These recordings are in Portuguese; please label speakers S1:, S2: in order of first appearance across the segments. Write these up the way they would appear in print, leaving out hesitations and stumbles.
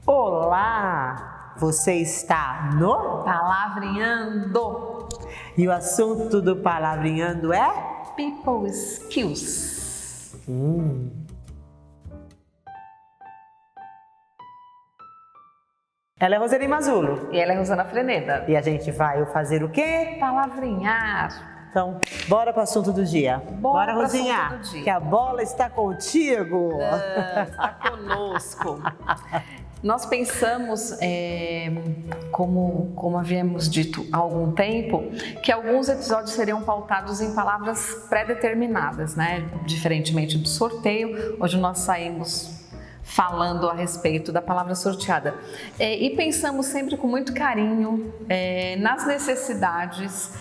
S1: Olá! Você está no
S2: Palavrinhando.
S1: E o assunto do Palavrinhando é?
S2: People Skills.
S1: Ela é Roseli Mazulo.
S2: E ela é Rosana Freneda.
S1: E a gente vai fazer o quê?
S2: Palavrinhar.
S1: Então, bora para o assunto do dia. Bora, Rosinha,
S2: assunto do dia.
S1: que a bola está contigo.
S2: Está conosco. Nós pensamos, como havíamos dito há algum tempo, que alguns episódios seriam pautados em palavras pré-determinadas, né? Diferentemente do sorteio, hoje nós saímos falando a respeito da palavra sorteada. E pensamos sempre com muito carinho nas necessidades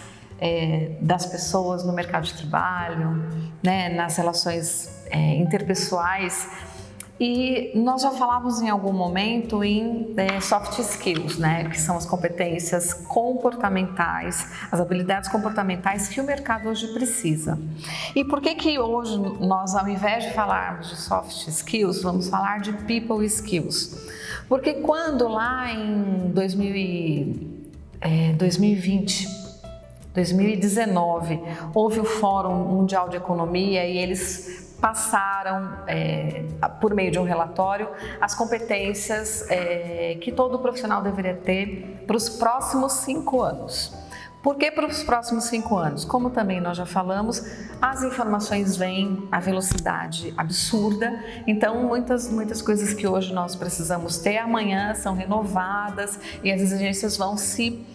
S2: das pessoas no mercado de trabalho, né? Nas relações interpessoais. E nós já falávamos em algum momento em soft skills, né? Que são as competências comportamentais, as habilidades comportamentais que o mercado hoje precisa. E por que hoje nós, ao invés de falarmos de soft skills, vamos falar de people skills? Porque quando lá em 2019, houve o Fórum Mundial de Economia e eles passaram, por meio de um relatório, as competências que todo profissional deveria ter para os próximos 5 anos. Por que para os próximos 5 anos? Como também nós já falamos, as informações vêm à velocidade absurda, então muitas coisas que hoje nós precisamos ter amanhã são renovadas e as exigências vão se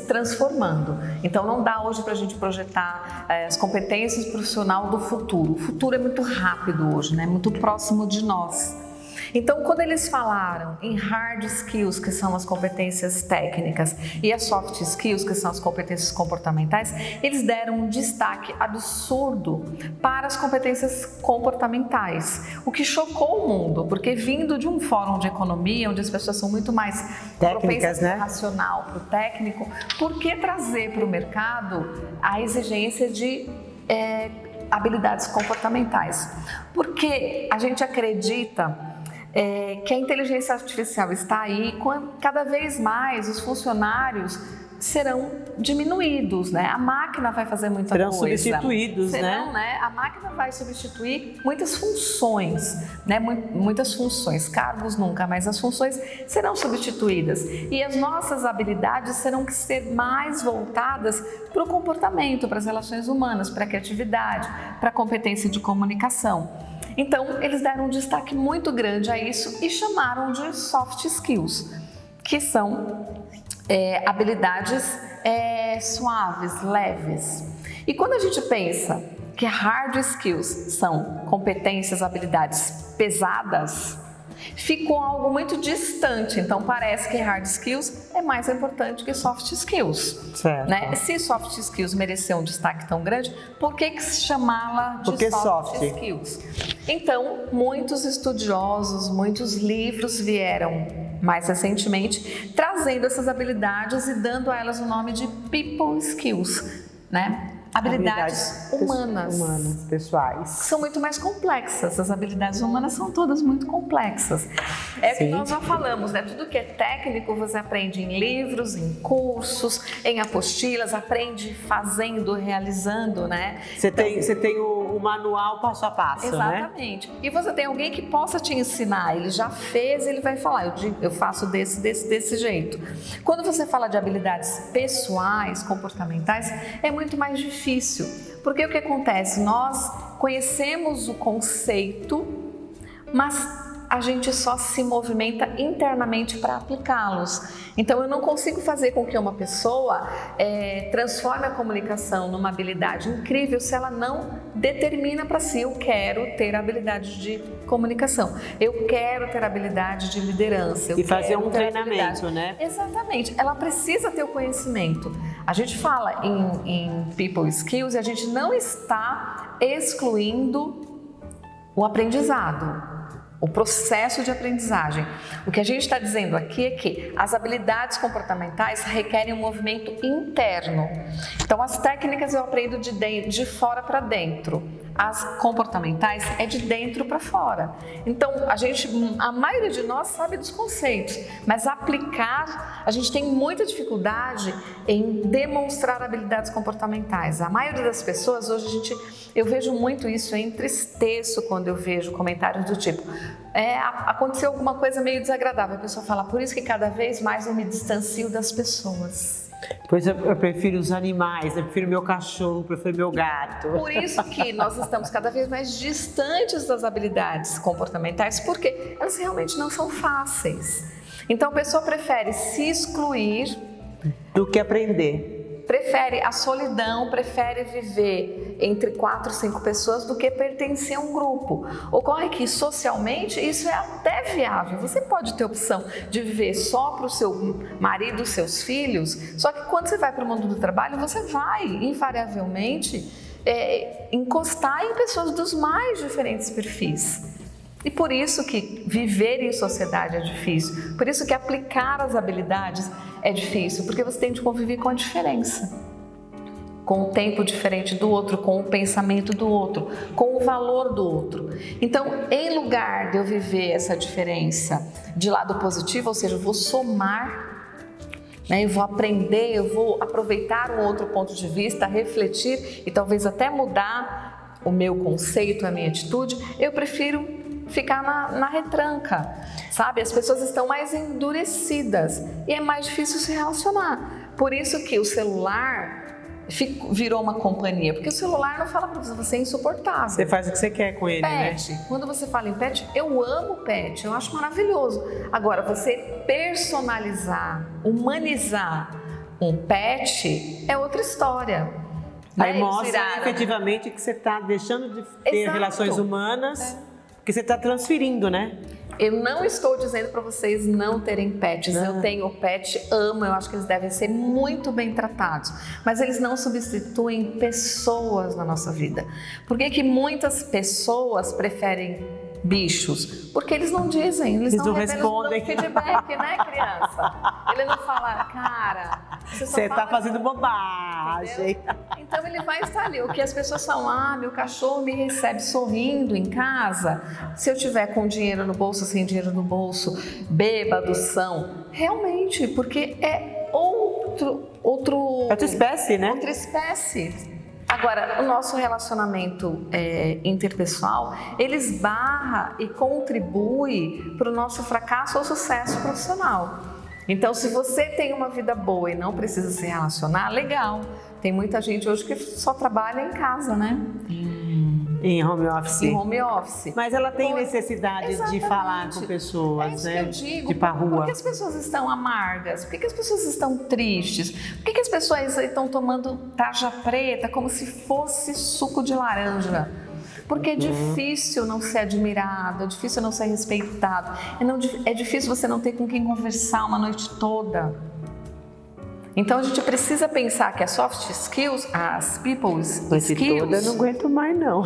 S2: transformando. Então não dá hoje para a gente projetar as competências profissionais do futuro. O futuro é muito rápido hoje, né? Muito próximo de nós. Então, quando eles falaram em hard skills, que são as competências técnicas, e as soft skills, que são as competências comportamentais, eles deram um destaque absurdo para as competências comportamentais, o que chocou o mundo, porque vindo de um fórum de economia, onde as pessoas são muito mais
S1: técnicas, né?
S2: Racional para o técnico, por que trazer para o mercado a exigência de habilidades comportamentais? Porque a gente acredita que a inteligência artificial está aí, cada vez mais os funcionários serão diminuídos, né? A máquina vai fazer muita coisa.
S1: Serão substituídos, né?
S2: A máquina vai substituir muitas funções, né? Muitas funções, cargos nunca, mas as funções serão substituídas. E as nossas habilidades terão que ser mais voltadas para o comportamento, para as relações humanas, para a criatividade, para a competência de comunicação. Então, eles deram um destaque muito grande a isso e chamaram de soft skills, que são habilidades suaves, leves. E quando a gente pensa que hard skills são competências, habilidades pesadas, ficou algo muito distante. Então parece que hard skills é mais importante que soft skills.
S1: Certo.
S2: Né? Se soft skills mereceu um destaque tão grande, por que se chamá-la de soft skills? Então, muitos estudiosos, muitos livros vieram mais recentemente trazendo essas habilidades e dando a elas o nome de people skills, né? Habilidades humanas,
S1: pessoais.
S2: São muito mais complexas, as habilidades humanas são todas muito complexas. É o que nós já falamos, né? Tudo que é técnico você aprende em livros, em cursos, em apostilas, aprende fazendo, realizando, né?
S1: Você tem o manual passo a passo,
S2: exatamente.
S1: Né?
S2: E você tem alguém que possa te ensinar, ele já fez, ele vai falar, eu faço desse jeito. Quando você fala de habilidades pessoais, comportamentais, é muito mais difícil, porque o que acontece? Nós conhecemos o conceito, mas a gente só se movimenta internamente para aplicá-los. Então eu não consigo fazer com que uma pessoa transforme a comunicação numa habilidade incrível se ela não determina para si: eu quero ter habilidade de comunicação, eu quero ter habilidade de liderança.
S1: E fazer um treinamento, né?
S2: Exatamente, ela precisa ter o conhecimento. A gente fala em people skills e a gente não está excluindo o aprendizado, o processo de aprendizagem. O que a gente está dizendo aqui é que as habilidades comportamentais requerem um movimento interno. Então, as técnicas eu aprendo de fora para dentro. As comportamentais é de dentro para fora. Então, a maioria de nós sabe dos conceitos, mas aplicar, a gente tem muita dificuldade em demonstrar habilidades comportamentais. A maioria das pessoas, hoje eu vejo muito isso, eu entristeço quando eu vejo comentários do tipo, aconteceu alguma coisa meio desagradável, a pessoa fala, por isso que cada vez mais eu me distancio das pessoas.
S1: Pois eu prefiro os animais, eu prefiro meu cachorro, eu prefiro meu gato.
S2: Por isso que nós estamos cada vez mais distantes das habilidades comportamentais, porque elas realmente não são fáceis. Então a pessoa prefere se excluir
S1: do que aprender.
S2: Prefere a solidão, prefere viver entre 4, 5 pessoas do que pertencer a um grupo. Ocorre que socialmente isso é até viável. Você pode ter a opção de viver só para o seu marido, seus filhos, só que quando você vai para o mundo do trabalho, você vai invariavelmente encostar em pessoas dos mais diferentes perfis. E por isso que viver em sociedade é difícil, por isso que aplicar as habilidades é difícil, porque você tem de conviver com a diferença, com o tempo diferente do outro, com o pensamento do outro, com o valor do outro. Então, em lugar de eu viver essa diferença de lado positivo, ou seja, eu vou somar, eu vou aprender, eu vou aproveitar um outro ponto de vista, refletir e talvez até mudar o meu conceito, a minha atitude, eu prefiro ficar na retranca, sabe? As pessoas estão mais endurecidas e é mais difícil se relacionar. Por isso que o celular virou uma companhia, porque o celular não fala para você é insuportável.
S1: Você faz o que você quer com ele,
S2: pet, né? Quando você fala em pet, eu amo pet, eu acho maravilhoso. Agora, você personalizar, humanizar um pet é outra história.
S1: Aí mostra efetivamente que você está deixando de ter relações humanas, porque você está transferindo, né?
S2: Eu não estou dizendo para vocês não terem pets. Eu tenho pet, amo, eu acho que eles devem ser muito bem tratados. Mas eles não substituem pessoas na nossa vida. Por que muitas pessoas preferem bichos? Porque eles não dizem, eles não respondem feedback, né, criança? Ele não fala, cara,
S1: você está fazendo bobagem.
S2: Entendeu? Então ele vai estar ali. O que as pessoas falam, meu cachorro me recebe sorrindo em casa. Se eu tiver com dinheiro no bolso, sem dinheiro no bolso, bêbado, são. Realmente, porque é outra
S1: espécie, né?
S2: Outra espécie. Agora, o nosso relacionamento interpessoal, ele esbarra e contribui para o nosso fracasso ou sucesso profissional. Então, se você tem uma vida boa e não precisa se relacionar, legal. Tem muita gente hoje que só trabalha em casa, né?
S1: Em home office.
S2: Em home office.
S1: Mas ela tem necessidade de falar com pessoas, né?
S2: Que eu digo,
S1: de ir pra rua.
S2: Por que as pessoas estão amargas? Por que as pessoas estão tristes? Por que as pessoas estão tomando tarja preta como se fosse suco de laranja? Porque é difícil não ser admirado, é difícil não ser respeitado, é difícil você não ter com quem conversar uma noite toda. Então a gente precisa pensar que as soft skills, as people skills...
S1: Toda eu não aguento mais, não.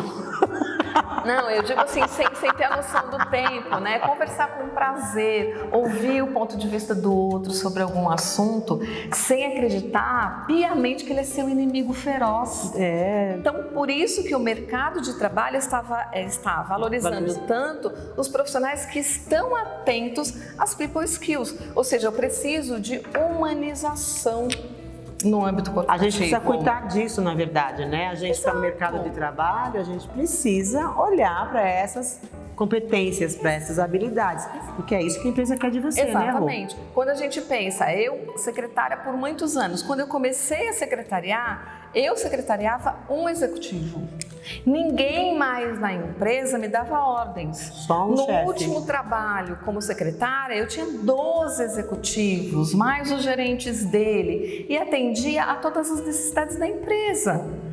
S2: Não, eu digo assim, sem ter a noção do tempo, né? Conversar com prazer, ouvir o ponto de vista do outro sobre algum assunto, sem acreditar piamente que ele é seu inimigo feroz. Então, por isso que o mercado de trabalho está valorizando tanto os profissionais que estão atentos às people skills. Ou seja, eu preciso de humanização no âmbito corporativo.
S1: A gente precisa cuidar disso, na verdade, né? A gente está no mercado de trabalho, a gente precisa olhar para essas competências, para essas habilidades, porque é isso que a empresa quer de você,
S2: Exatamente.
S1: né, Rô?
S2: Quando a gente pensa, eu secretária por muitos anos, quando eu comecei a secretariar, eu secretariava um executivo. Ninguém mais na empresa me dava ordens.
S1: Só um chefe.
S2: No último trabalho como secretária, eu tinha 12 executivos, mais os gerentes dele, e atendia a todas as necessidades da empresa.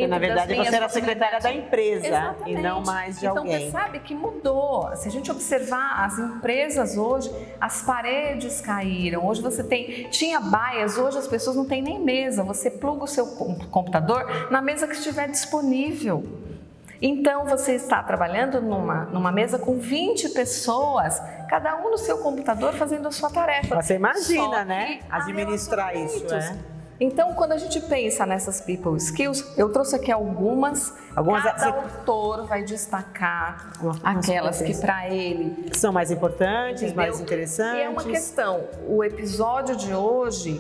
S1: Na verdade, você era secretária da empresa.
S2: Exatamente.
S1: E não mais de alguém.
S2: Então, você sabe que mudou. Se a gente observar as empresas hoje, as paredes caíram. Hoje tinha baias, hoje as pessoas não têm nem mesa. Você pluga o seu computador na mesa que estiver disponível. Então, você está trabalhando numa mesa com 20 pessoas, cada um no seu computador fazendo a sua tarefa.
S1: Você imagina, né? Administrar isso,
S2: Então, quando a gente pensa nessas people skills, eu trouxe aqui algumas cada autor vai destacar aquelas que para ele
S1: são mais importantes, entendeu? Mais interessantes.
S2: E é uma questão, o episódio de hoje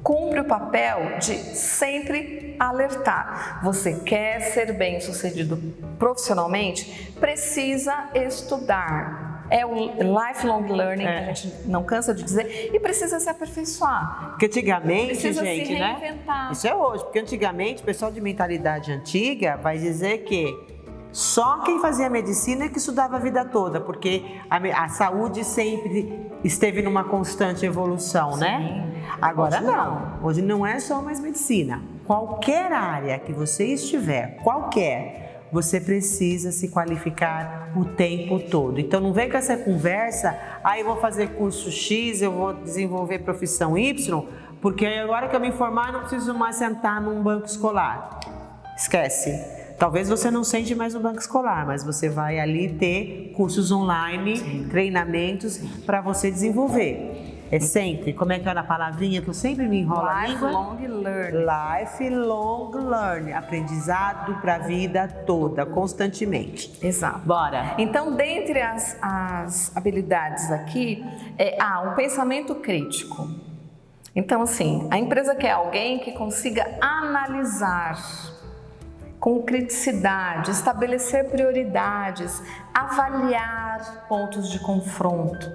S2: cumpre o papel de sempre alertar. Você quer ser bem-sucedido profissionalmente? Precisa estudar. É o lifelong learning, que a gente não cansa de dizer, e precisa se aperfeiçoar.
S1: Porque antigamente,
S2: precisa
S1: gente,
S2: se reinventar.
S1: Né? Isso é hoje, porque antigamente o pessoal de mentalidade antiga vai dizer que só quem fazia medicina é que estudava a vida toda, porque a saúde sempre esteve numa constante evolução, né? Agora hoje não. Hoje não é só mais medicina. Qualquer área que você estiver, você precisa se qualificar o tempo todo. Então não vem com essa conversa, eu vou fazer curso X, eu vou desenvolver profissão Y, porque agora que eu me formar eu não preciso mais sentar num banco escolar. Esquece. Talvez você não sente mais no banco escolar, mas você vai ali ter cursos online, treinamentos para você desenvolver. É sempre, como é que era a palavrinha que eu sempre me enrolo a língua?
S2: Lifelong learning.
S1: Lifelong learning, aprendizado para a vida toda, constantemente.
S2: Exato.
S1: Bora.
S2: Então, dentre as habilidades aqui, um pensamento crítico. Então, assim, a empresa quer alguém que consiga analisar com criticidade, estabelecer prioridades, avaliar pontos de confronto.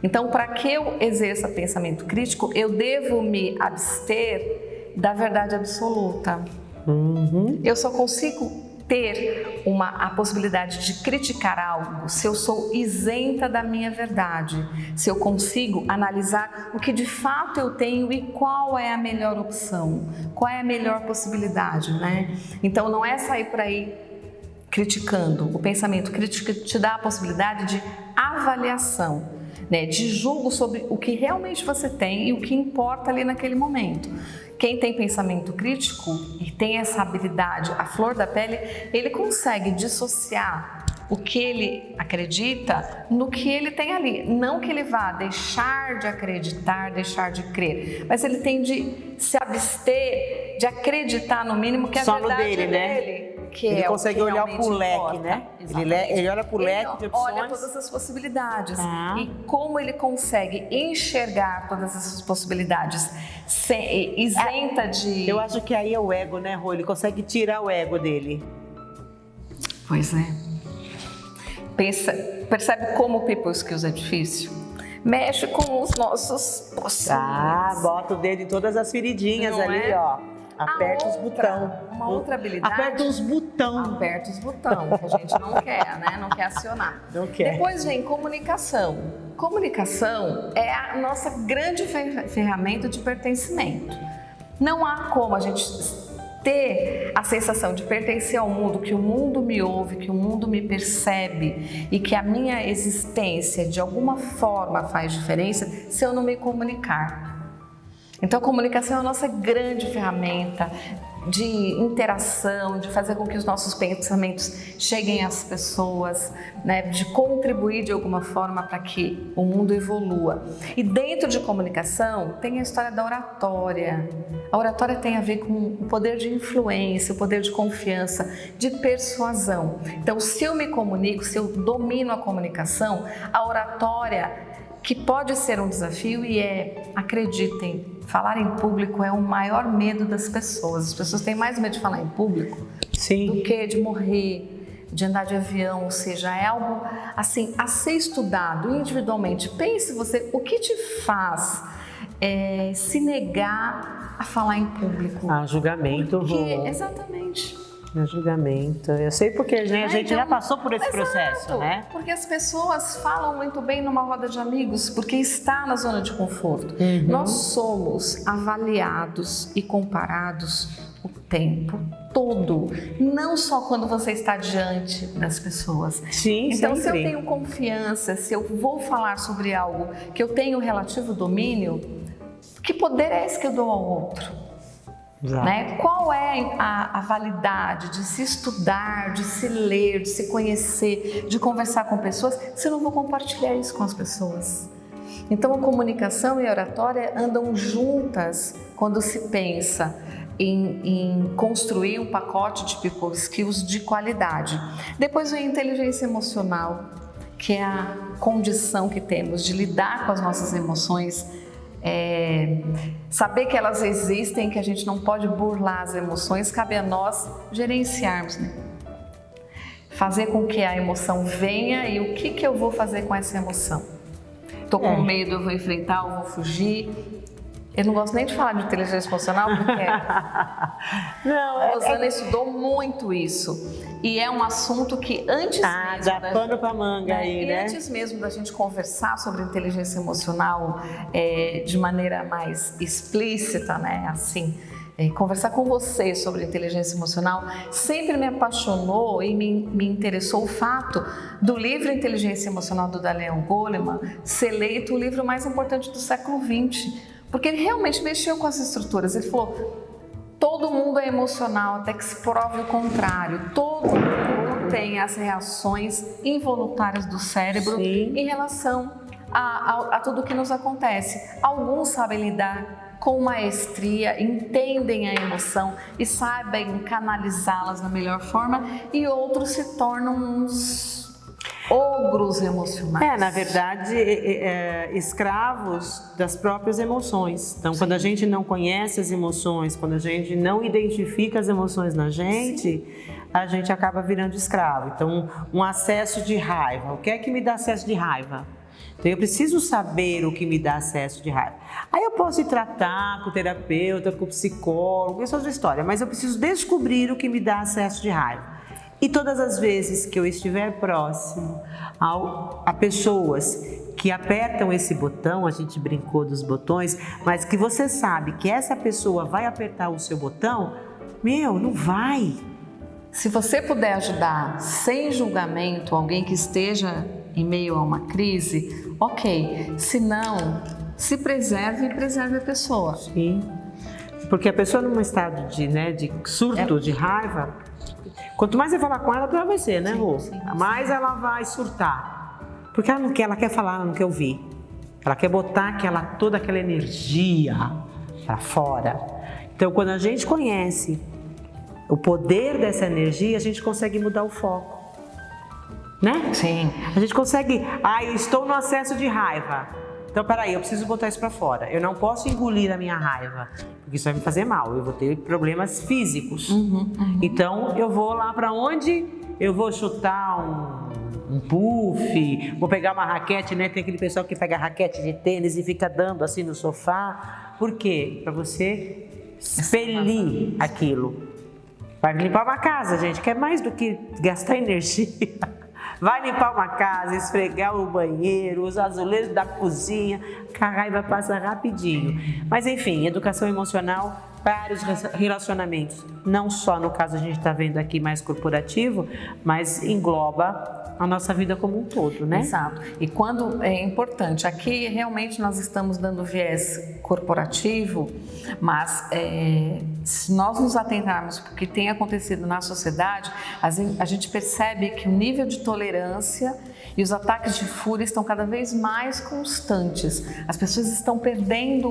S2: Então, para que eu exerça pensamento crítico, eu devo me abster da verdade absoluta. Eu só consigo ter a possibilidade de criticar algo se eu sou isenta da minha verdade, se eu consigo analisar o que de fato eu tenho e qual é a melhor opção, qual é a melhor possibilidade, né? Então não é sair por aí criticando. O pensamento crítico te dá a possibilidade de avaliação, né? De julgo sobre o que realmente você tem e o que importa ali naquele momento. Quem tem pensamento crítico e tem essa habilidade, a flor da pele, ele consegue dissociar o que ele acredita no que ele tem ali. Não que ele vá deixar de acreditar, deixar de crer, mas ele tem de se abster de acreditar no mínimo que a
S1: só
S2: verdade
S1: dele,
S2: né? Que
S1: ele
S2: é
S1: consegue
S2: o que
S1: olhar pro leque,
S2: importa.
S1: né? Ele olha pro leque de opções.
S2: Olha todas as possibilidades. E como ele consegue enxergar todas essas possibilidades isenta de...
S1: Eu acho que aí é o ego, né, Rô? Ele consegue tirar o ego dele.
S2: Pois é. Percebe como o people skills é difícil? Mexe com os nossos poções.
S1: Bota o dedo em todas as feridinhas
S2: não
S1: ali, ó. Aperta os botão.
S2: Uma outra habilidade.
S1: Aperta os botão.
S2: Aperta os botão, que a gente não quer, né? Não quer acionar.
S1: Não quer.
S2: Depois vem comunicação. Comunicação é a nossa grande ferramenta de pertencimento. Não há como a gente ter a sensação de pertencer ao mundo, que o mundo me ouve, que o mundo me percebe e que a minha existência de alguma forma faz diferença se eu não me comunicar. Então a comunicação é a nossa grande ferramenta de interação, de fazer com que os nossos pensamentos cheguem às pessoas, né? De contribuir de alguma forma para que o mundo evolua. E dentro de comunicação tem a história da oratória. A oratória tem a ver com o poder de influência, o poder de confiança, de persuasão. Então, se eu me comunico, se eu domino a comunicação, a oratória, que pode ser um desafio acreditem, falar em público é o maior medo das pessoas. As pessoas têm mais medo de falar em público do que de morrer, de andar de avião, ou seja, é algo assim a ser estudado individualmente. Pense você, o que te faz se negar a falar em público?
S1: Julgamento.
S2: Exatamente.
S1: Julgamento. Eu sei porque né, a gente já passou por esse processo, né?
S2: Porque as pessoas falam muito bem numa roda de amigos, porque está na zona de conforto. Nós somos avaliados e comparados o tempo todo, não só quando você está diante das pessoas.
S1: Sim,
S2: então,
S1: sempre.
S2: Se eu tenho confiança, se eu vou falar sobre algo que eu tenho relativo domínio, que poder é esse que eu dou ao outro? Né? Qual é a validade de se estudar, de se ler, de se conhecer, de conversar com pessoas, se eu não vou compartilhar isso com as pessoas? Então a comunicação e a oratória andam juntas quando se pensa em construir um pacote de people skills de qualidade. Depois vem a inteligência emocional, que é a condição que temos de lidar com as nossas emoções, saber que elas existem, que a gente não pode burlar as emoções, cabe a nós gerenciarmos, né? Fazer com que a emoção venha e o que eu vou fazer com essa emoção. Estou com medo, eu vou enfrentar, eu vou fugir. Eu não gosto nem de falar de inteligência emocional, porque a Rosana estudou muito isso. E é um assunto que antes mesmo...
S1: dá pano pra manga aí, né?
S2: Antes mesmo da gente conversar sobre inteligência emocional de maneira mais explícita, né? Assim, conversar com você sobre inteligência emocional sempre me apaixonou e me interessou o fato do livro Inteligência Emocional do Daniel Goleman ser eleito o livro mais importante do século XX. Porque ele realmente mexeu com as estruturas. Ele falou, todo mundo é emocional até que se prove o contrário. Todo mundo tem as reações involuntárias do cérebro em relação a tudo que nos acontece. Alguns sabem lidar com maestria, entendem a emoção e sabem canalizá-las da melhor forma, e outros se tornam uns ogros emocionais.
S1: Na verdade, escravos das próprias emoções. Então, quando a gente não conhece as emoções, quando a gente não identifica as emoções na gente, a gente acaba virando escravo. Então, um acesso de raiva. O que é que me dá acesso de raiva? Então, eu preciso saber o que me dá acesso de raiva. Aí eu posso ir tratar com o terapeuta, com o psicólogo, isso é outra história, mas eu preciso descobrir o que me dá acesso de raiva. E todas as vezes que eu estiver próximo a pessoas que apertam esse botão, a gente brincou dos botões, mas que você sabe que essa pessoa vai apertar o seu botão, não vai.
S2: Se você puder ajudar sem julgamento alguém que esteja em meio a uma crise, ok. Se não, se preserve e preserve a pessoa.
S1: Sim, porque a pessoa num estado de surto, de raiva, quanto mais você falar com ela, pior vai ser, né, Rô? Mais ela vai surtar. Porque ela não quer, ela quer falar, ela não quer ouvir. Ela quer botar toda aquela energia para fora. Então, quando a gente conhece o poder dessa energia, a gente consegue mudar o foco. Né?
S2: Sim.
S1: A gente consegue, eu estou no acesso de raiva. Então, peraí, eu preciso botar isso para fora. Eu não posso engolir a minha raiva, porque isso vai me fazer mal. Eu vou ter problemas físicos. Então, eu vou lá para onde? Eu vou chutar um puff, vou pegar uma raquete, né? Tem aquele pessoal que pega raquete de tênis e fica dando assim no sofá. Por quê? Para você expelir aquilo. Vai limpar uma casa, gente, que é mais do que gastar energia. Vai limpar uma casa, esfregar o banheiro, os azulejos da cozinha, que a raiva passa rapidinho. Mas enfim, educação emocional para os relacionamentos. Não só no caso a gente está vendo aqui mais corporativo, mas engloba a nossa vida como um todo, né?
S2: Exato. E quando é importante, aqui realmente nós estamos dando viés corporativo, mas se nós nos atentarmos para o que tem acontecido na sociedade, a gente percebe que o nível de tolerância e os ataques de fúria estão cada vez mais constantes. As pessoas estão perdendo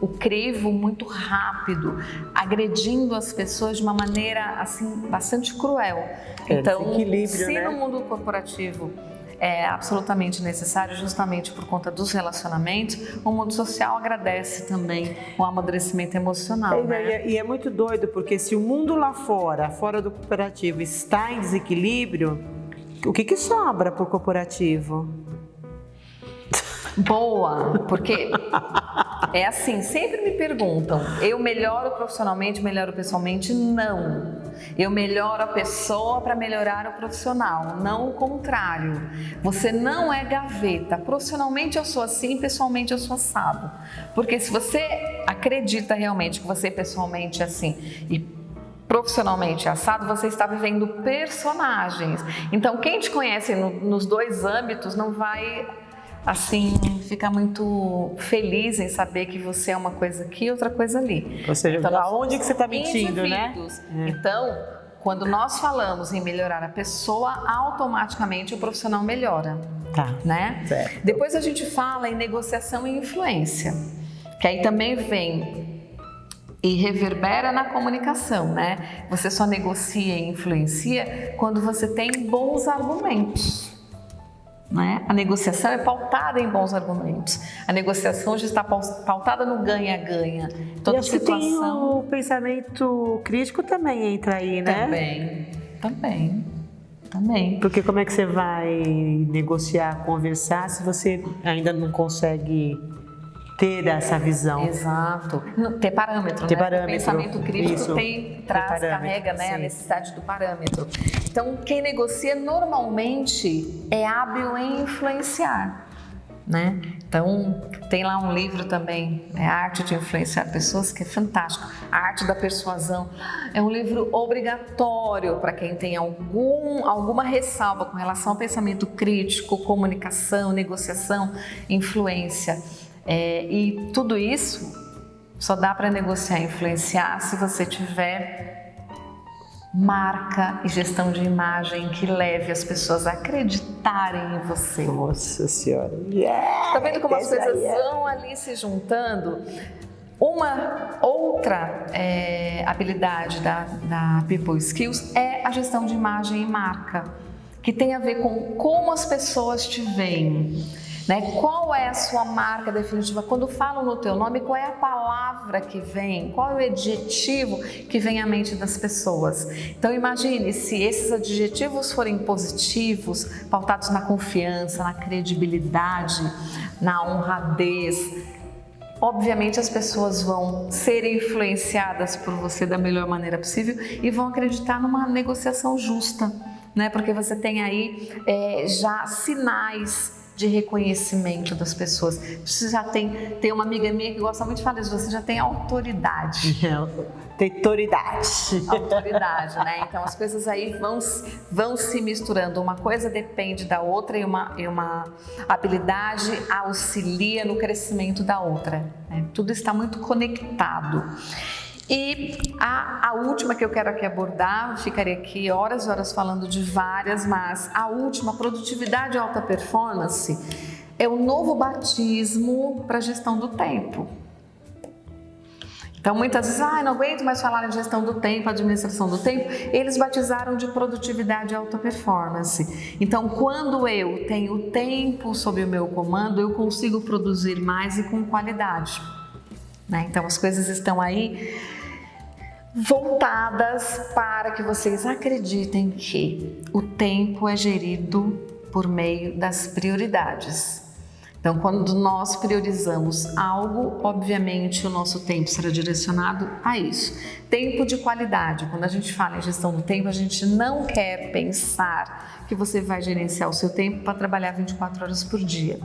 S2: o crivo muito rápido, agredindo as pessoas de uma maneira assim bastante cruel. Então, se no mundo corporativo é absolutamente necessário, justamente por conta dos relacionamentos, o mundo social agradece também o amadurecimento emocional.
S1: E é muito doido, porque se o mundo lá fora do corporativo, está em desequilíbrio, o que sobra para o corporativo?
S2: Boa, porque é assim, sempre me perguntam, eu melhoro profissionalmente, melhoro pessoalmente? Não. Eu melhoro a pessoa para melhorar o profissional, não o contrário. Você não é gaveta. Profissionalmente eu sou assim, pessoalmente eu sou assado. Porque se você acredita realmente que você pessoalmente é assim e profissionalmente assado, você está vivendo personagens. Então, quem te conhece nos dois âmbitos não vai, assim, ficar muito feliz em saber que você é uma coisa aqui e outra coisa ali.
S1: Ou seja, então, aonde que você está mentindo,
S2: indivíduos,
S1: né?
S2: Então, quando nós falamos em melhorar a pessoa, automaticamente o profissional melhora.
S1: Tá.
S2: Né?
S1: Certo.
S2: Depois a gente fala em negociação e influência, que aí também vem e reverbera na comunicação, né? Você só negocia e influencia quando você tem bons argumentos, né? A negociação é pautada em bons argumentos. A negociação já está pautada no ganha-ganha.
S1: Toda e acho situação... que tem o pensamento crítico também entra aí, né?
S2: Também.
S1: Porque como é que você vai negociar, conversar se você ainda não consegue ter essa visão?
S2: Exato. Ter parâmetro,
S1: ter
S2: né?
S1: Parâmetro.
S2: O pensamento crítico
S1: Isso.
S2: carrega, né, a necessidade do parâmetro. Então, quem negocia normalmente é hábil em influenciar, né? Então, tem lá um livro também, A Arte de Influenciar Pessoas, que é fantástico. A Arte da Persuasão. É um livro obrigatório para quem tem alguma ressalva com relação ao pensamento crítico, comunicação, negociação, influência. E tudo isso só dá para negociar e influenciar se você tiver marca e gestão de imagem que leve as pessoas a acreditarem em você.
S1: Nossa Senhora! Yeah,
S2: tá vendo como as coisas vão ali se juntando? Uma outra habilidade da People Skills é a gestão de imagem e marca, que tem a ver com como as pessoas te veem. Né? Qual é a sua marca definitiva? Quando falam no teu nome, qual é a palavra que vem? Qual é o adjetivo que vem à mente das pessoas? Então imagine se esses adjetivos forem positivos, pautados na confiança, na credibilidade, na honradez. Obviamente as pessoas vão ser influenciadas por você da melhor maneira possível e vão acreditar numa negociação justa, né? Porque você tem aí já sinais de reconhecimento das pessoas. Você já tem uma amiga minha que gosta muito de falar isso, você já tem autoridade.
S1: Tem autoridade.
S2: Autoridade, né? Então as coisas aí vão se misturando. Uma coisa depende da outra e uma habilidade auxilia no crescimento da outra, né? Tudo está muito conectado. E a última que eu quero aqui abordar, ficaria aqui horas e horas falando de várias, mas a última, produtividade e alta performance, é o novo batismo para a gestão do tempo. Então muitas vezes, não aguento mais falar em gestão do tempo, administração do tempo, eles batizaram de produtividade e alta performance. Então quando eu tenho tempo sob o meu comando, eu consigo produzir mais e com qualidade, né? Então as coisas estão aí voltadas para que vocês acreditem que o tempo é gerido por meio das prioridades. Então, quando nós priorizamos algo, obviamente o nosso tempo será direcionado a isso. Tempo de qualidade. Quando a gente fala em gestão do tempo, a gente não quer pensar que você vai gerenciar o seu tempo para trabalhar 24 horas por dia.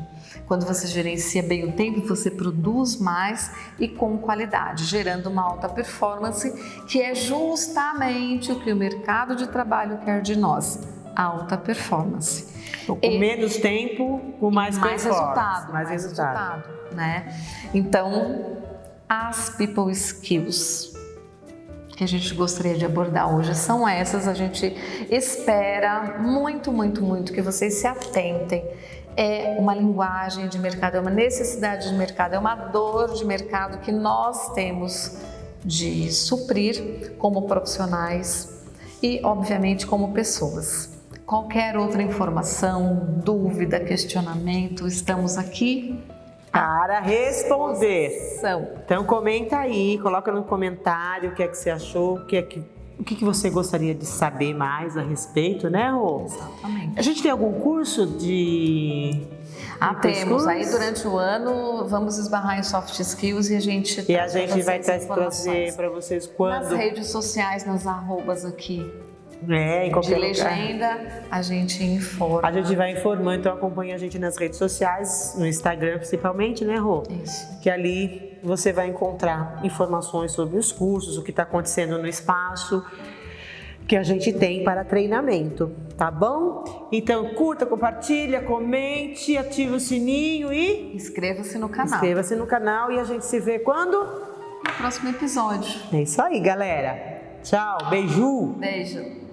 S2: Quando você gerencia bem o tempo, você produz mais e com qualidade, gerando uma alta performance, que é justamente o que o mercado de trabalho quer de nós, alta performance.
S1: Com menos tempo, com mais
S2: resultado.
S1: Mais resultado,
S2: né? Então, as People Skills que a gente gostaria de abordar hoje são essas. A gente espera muito, muito, muito que vocês se atentem. É uma linguagem de mercado, é uma necessidade de mercado, é uma dor de mercado que nós temos de suprir como profissionais e, obviamente, como pessoas. Qualquer outra informação, dúvida, questionamento, estamos aqui
S1: para responder. Então comenta aí, coloca no comentário o que é que você achou, o que você gostaria de saber mais a respeito, né, Rô?
S2: Exatamente.
S1: A gente tem algum curso de...
S2: temos. Aí durante o ano vamos esbarrar em soft skills e a gente
S1: vai trazer para vocês quando...
S2: Nas redes sociais, nas arrobas aqui.
S1: Em qualquer
S2: de legenda, lugar. A gente informa.
S1: A gente vai informando, então acompanha a gente nas redes sociais, no Instagram principalmente, né, Rô?
S2: Isso.
S1: Que ali você vai encontrar informações sobre os cursos, o que está acontecendo no espaço que a gente tem para treinamento, tá bom? Então curta, compartilha, comente, ativa o sininho e...
S2: inscreva-se no canal.
S1: Inscreva-se no canal e a gente se vê quando?
S2: No próximo episódio.
S1: É isso aí, galera. Tchau, beijo!
S2: Beijo!